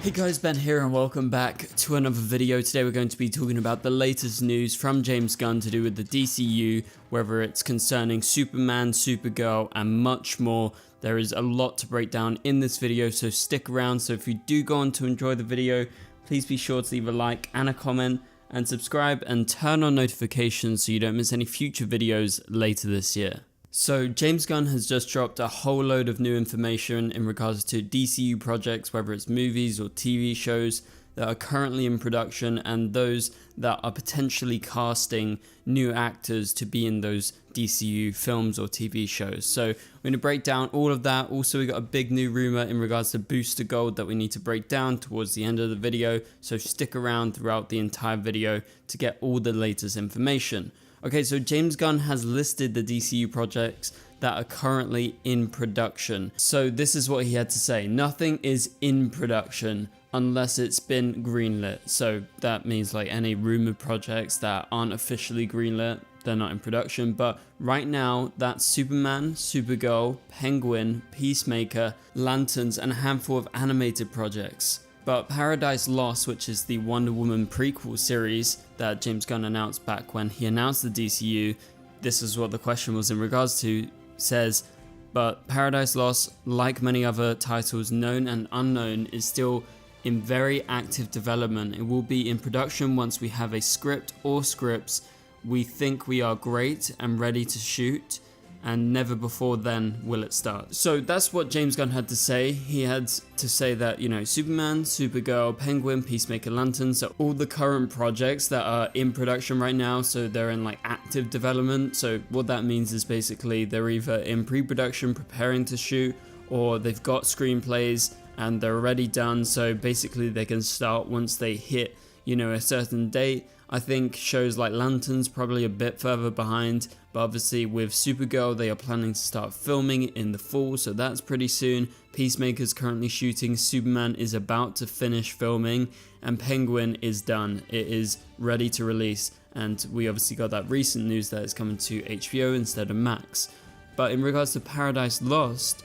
Hey guys, Ben here and welcome back to another video. Today we're going to be talking about the latest news from James Gunn to do with the DCU, whether it's concerning Superman, Supergirl and much more. There is a lot to break down in this video, so stick around. So if you do go on to enjoy the video, please be sure to leave a like and a comment and subscribe and turn on notifications so you don't miss any future videos later this year. So James Gunn has just dropped a whole load of new information in regards to DCU projects, whether it's movies or TV shows that are currently in production and those that are potentially casting new actors to be in those DCU films or TV shows. So we're going to break down all of that. Also, we got a big new rumor in regards to Booster Gold that we need to break down towards the end of the video. So stick around throughout the entire video to get all the latest information. Okay, so James Gunn has listed the DCU projects that are currently in production. So this is what he had to say. Nothing is in production unless it's been greenlit. So that means like any rumored projects that aren't officially greenlit, they're not in production. But right now, that's Superman, Supergirl, Penguin, Peacemaker, Lanterns, and a handful of animated projects. But Paradise Lost, which is the Wonder Woman prequel series that James Gunn announced back when he announced the DCU, this is what the question was in regards to, says, but Paradise Lost, like many other titles known and unknown, is still in very active development. It will be in production once we have a script or scripts. We think we are great and ready to shoot, and never before then will it start. So that's what James Gunn had to say. He had to say that, you know, Superman, Supergirl, Penguin, Peacemaker, Lanterns are all the current projects that are in production right now. So they're in like active development. So what that means is basically they're either in pre-production preparing to shoot, or they've got screenplays and they're already done. So basically they can start once they hit, you know, a certain date. I think shows like Lanterns probably a bit further behind, but obviously with Supergirl they are planning to start filming in the fall, so that's pretty soon. Peacemaker's currently shooting, Superman is about to finish filming, and Penguin is done. It is ready to release, and we obviously got that recent news that it's coming to HBO instead of Max. But in regards to Paradise Lost,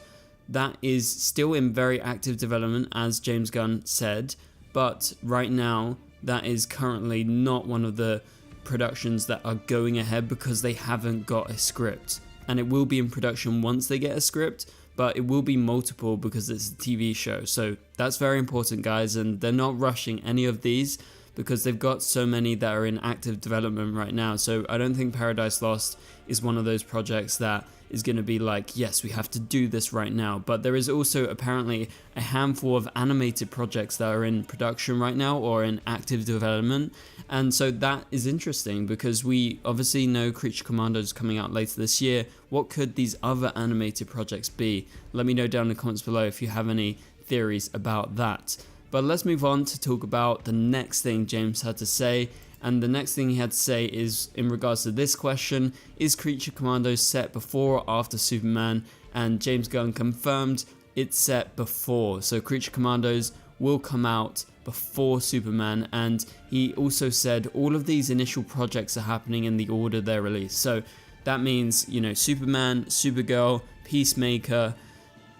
that is still in very active development, as James Gunn said, but right now that is currently not one of the productions that are going ahead because they haven't got a script. And it will be in production once they get a script, but it will be multiple because it's a TV show. So that's very important, guys, and they're not rushing any of these because they've got so many that are in active development right now. So I don't think Paradise Lost is one of those projects that is going to be like, yes, we have to do this right now. But there is also apparently a handful of animated projects that are in production right now or in active development. And so that is interesting because we obviously know Creature Commandos is coming out later this year. What could these other animated projects be? Let me know down in the comments below if you have any theories about that. But let's move on to talk about the next thing James had to say. And the next thing he had to say is in regards to this question: is Creature Commandos set before or after Superman? And James Gunn confirmed it's set before. So Creature Commandos will come out before Superman, and he also said all of these initial projects are happening in the order they're released. So that means, you know, Superman, Supergirl, Peacemaker,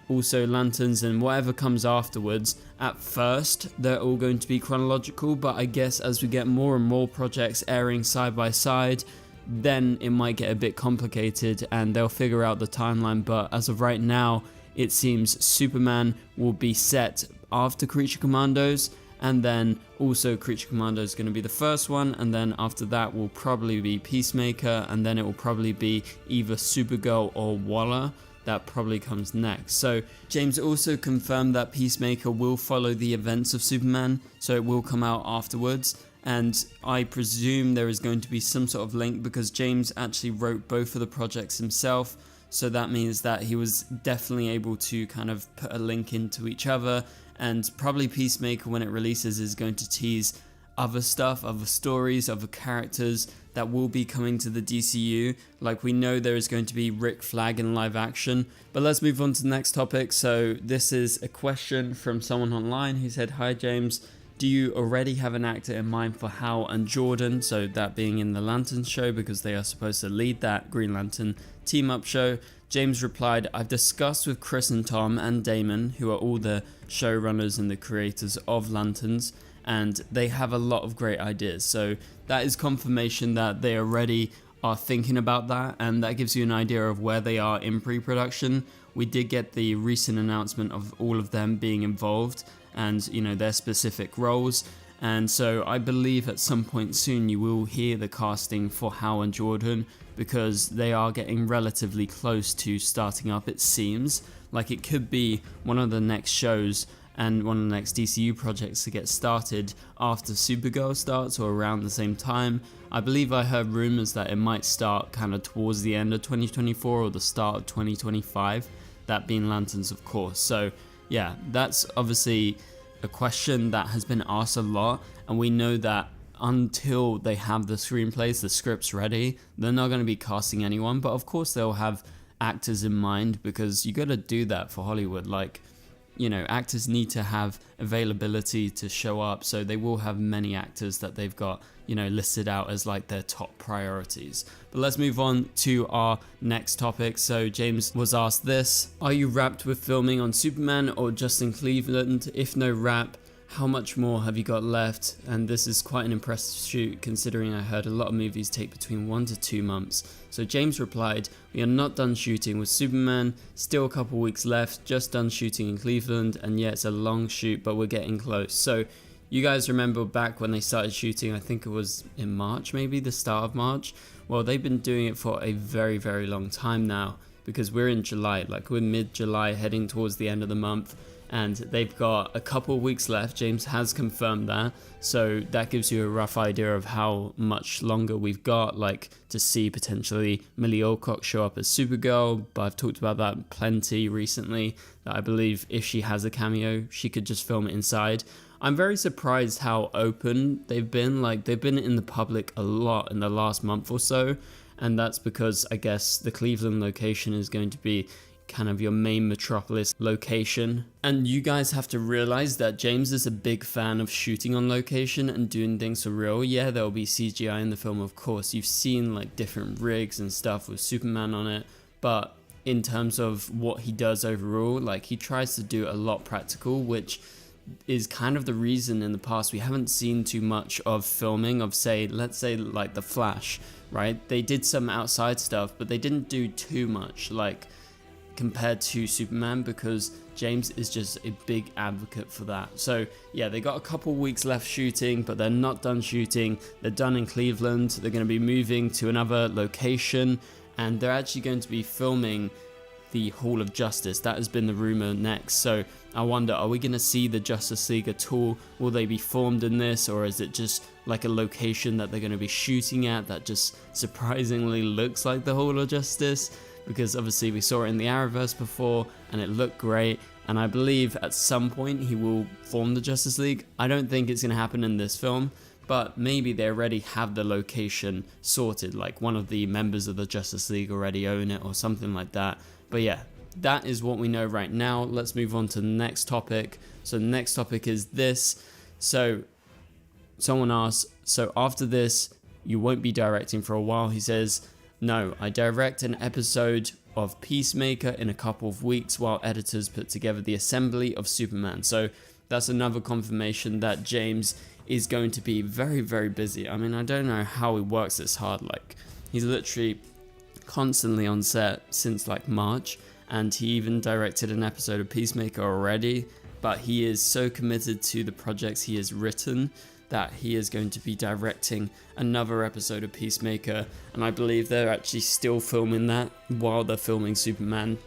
also Lanterns, and whatever comes afterwards. At first they're all going to be chronological, but I guess as we get more and more projects airing side by side, then it might get a bit complicated and they'll figure out the timeline. But as of right now, it seems Superman will be set after Creature Commandos, and then also Creature Commandos is going to be the first one, and then after that will probably be Peacemaker, and then it will probably be either Supergirl or Waller. That probably comes next. So James also confirmed that Peacemaker will follow the events of Superman, so it will come out afterwards. And I presume there is going to be some sort of link because James actually wrote both of the projects himself. So that means that he was definitely able to kind of put a link into each other. And probably Peacemaker, when it releases, is going to tease other stuff, other stories, other characters that will be coming to the DCU. Like, we know there is going to be Rick Flag in live action. But let's move on to the next topic. So this is a question from someone online who said, "Hi James, Do you already have an actor in mind for Hal and Jordan? So that being in the Lanterns show, because they are supposed to lead that Green Lantern team-up show. James replied, I've discussed with Chris and Tom and Damon, who are all the showrunners and the creators of Lanterns, and they have a lot of great ideas. So that is confirmation that they already are thinking about that, and that gives you an idea of where they are in pre-production. We did get the recent announcement of all of them being involved and, you know, their specific roles. And so I believe at some point soon you will hear the casting for Hal and Jordan, because they are getting relatively close to starting up. It seems like it could be one of the next shows and one of the next DCU projects to get started after Supergirl starts, or around the same time. I believe I heard rumors that it might start kind of towards the end of 2024 or the start of 2025, that being Lanterns, of course. So yeah, that's obviously a question that has been asked a lot, and we know that until they have the screenplays, the scripts ready, they're not going to be casting anyone. But of course they'll have actors in mind, because you got to do that for Hollywood. Like, you know, actors need to have availability to show up, so they will have many actors that they've got, you know, listed out as like their top priorities. But let's move on to our next topic. So James was asked this: are you wrapped with filming on Superman or just in Cleveland? If no wrap, how much more have you got left? And this is quite an impressive shoot, considering I heard a lot of movies take between 1 to 2 months. So James replied, we are not done shooting with Superman, still a couple weeks left, just done shooting in Cleveland, and yeah, it's a long shoot, but we're getting close. So you guys remember back when they started shooting, I think it was in March, maybe the start of March? Well, they've been doing it for a very, very long time now, because we're in July, like we're mid-July, heading towards the end of the month. And they've got a couple weeks left. James has confirmed that, so that gives you a rough idea of how much longer we've got, like to see potentially Millie Alcock show up as Supergirl. But I've talked about that plenty recently, that I believe if she has a cameo, she could just film it inside. I'm very surprised how open they've been. Like, they've been in the public a lot in the last month or so, and that's because I guess the Cleveland location is going to be kind of your main metropolis location. And you guys have to realize that James is a big fan of shooting on location and doing things for real. Yeah, there'll be CGI in the film, of course. You've seen like different rigs and stuff with Superman on it, but in terms of what he does overall, like he tries to do a lot practical, which is kind of the reason in the past we haven't seen too much of filming of, say, let's say like The Flash, right? They did some outside stuff, but they didn't do too much, like compared to Superman, because James is just a big advocate for that. So yeah, they got a couple weeks left shooting, but they're not done shooting. They're done in Cleveland. They're going to be moving to another location, and they're actually going to be filming the Hall of Justice. That has been the rumor next. So I wonder, are we going to see the Justice League at all? Will they be formed in this, or is it just like a location that they're going to be shooting at that just surprisingly looks like the Hall of Justice? Because obviously we saw it in the Arrowverse before and it looked great, and I believe at some point he will form the Justice League. I don't think it's going to happen in this film, but maybe they already have the location sorted, like one of the members of the Justice League already own it or something like that. But yeah, that is what we know right now. Let's move on to the next topic. So the next topic is this. So someone asked, so after this you won't be directing for a while? He says, no, I direct an episode of Peacemaker in a couple of weeks while editors put together the assembly of Superman. So that's another confirmation that James is going to be very, very busy. I mean, I don't know how he works this hard. Like, he's literally constantly on set since like March, and he even directed an episode of Peacemaker already. But he is so committed to the projects he has written that he is going to be directing another episode of Peacemaker, and I believe they're actually still filming that while they're filming Superman,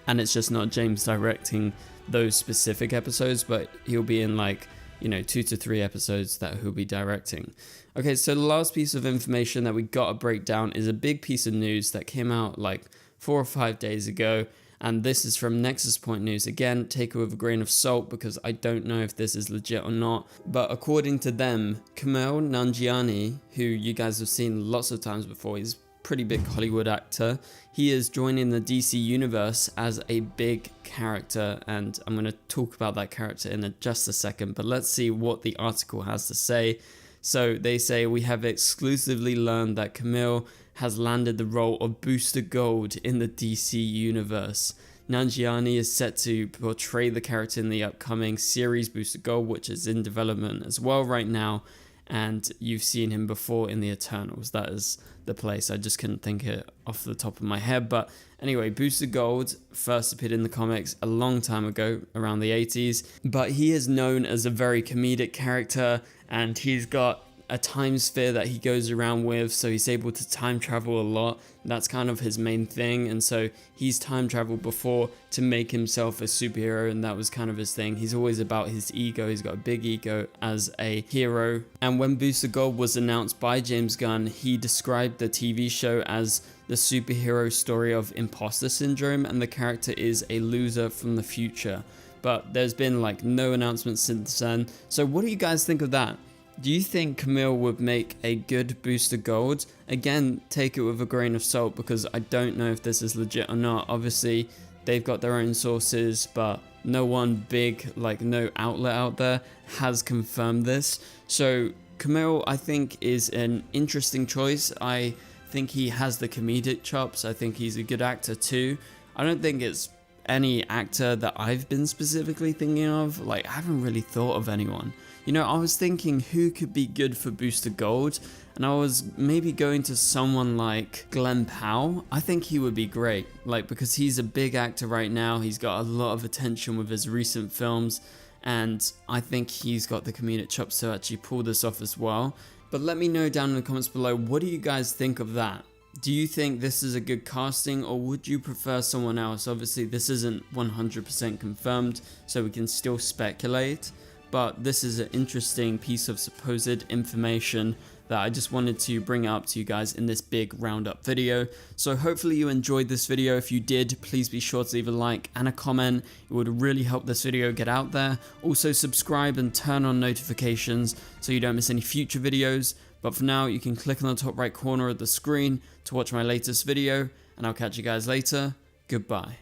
and it's just not James directing those specific episodes, but he'll be in like, you know, 2 to 3 episodes that he'll be directing. Okay, so the last piece of information that we got to break down is a big piece of news that came out like 4 or 5 days ago. And this is from Nexus Point News. Again, take it with a grain of salt, because I don't know if this is legit or not. But according to them, Kumail Nanjiani, who you guys have seen lots of times before, he's pretty big Hollywood actor. He is joining the DC universe as a big character, and I'm going to talk about that character in just a second, but let's see what the article has to say. So they say, we have exclusively learned that Camille has landed the role of Booster Gold in the DC universe. Nanjiani is set to portray the character in the upcoming series Booster Gold, which is in development as well right now. And you've seen him before in the Eternals. That is the place. I just couldn't think it off the top of my head. But anyway, Booster Gold first appeared in the comics a long time ago, around the 80s. But he is known as a very comedic character, and he's got a time sphere that he goes around with, so he's able to time travel a lot. That's kind of his main thing, and so he's time traveled before to make himself a superhero, and that was kind of his thing. He's always about his ego. He's got a big ego as a hero. And when Booster Gold was announced by James Gunn, he described the TV show as the superhero story of imposter syndrome, and the character is a loser from the future. But there's been like no announcements since then. So what do you guys think of that? Do you think Camille would make a good Booster Gold? Again, take it with a grain of salt, because I don't know if this is legit or not. Obviously, they've got their own sources, but no one big, like no outlet out there has confirmed this. So Camille, I think, is an interesting choice. I think he has the comedic chops. I think he's a good actor too. I don't think it's any actor that I've been specifically thinking of. Like, I haven't really thought of anyone. You know, I was thinking who could be good for Booster Gold, and I was maybe going to someone like Glenn Powell. I think he would be great, like, because he's a big actor right now. He's got a lot of attention with his recent films, and I think he's got the comedic chops to actually pull this off as well. But let me know down in the comments below, what do you guys think of that? Do you think this is a good casting, or would you prefer someone else? Obviously, this isn't 100% confirmed, so we can still speculate. But this is an interesting piece of supposed information that I just wanted to bring up to you guys in this big roundup video. So hopefully you enjoyed this video. If you did, please be sure to leave a like and a comment. It would really help this video get out there. Also subscribe and turn on notifications so you don't miss any future videos. But for now, you can click on the top right corner of the screen to watch my latest video, and I'll catch you guys later. Goodbye.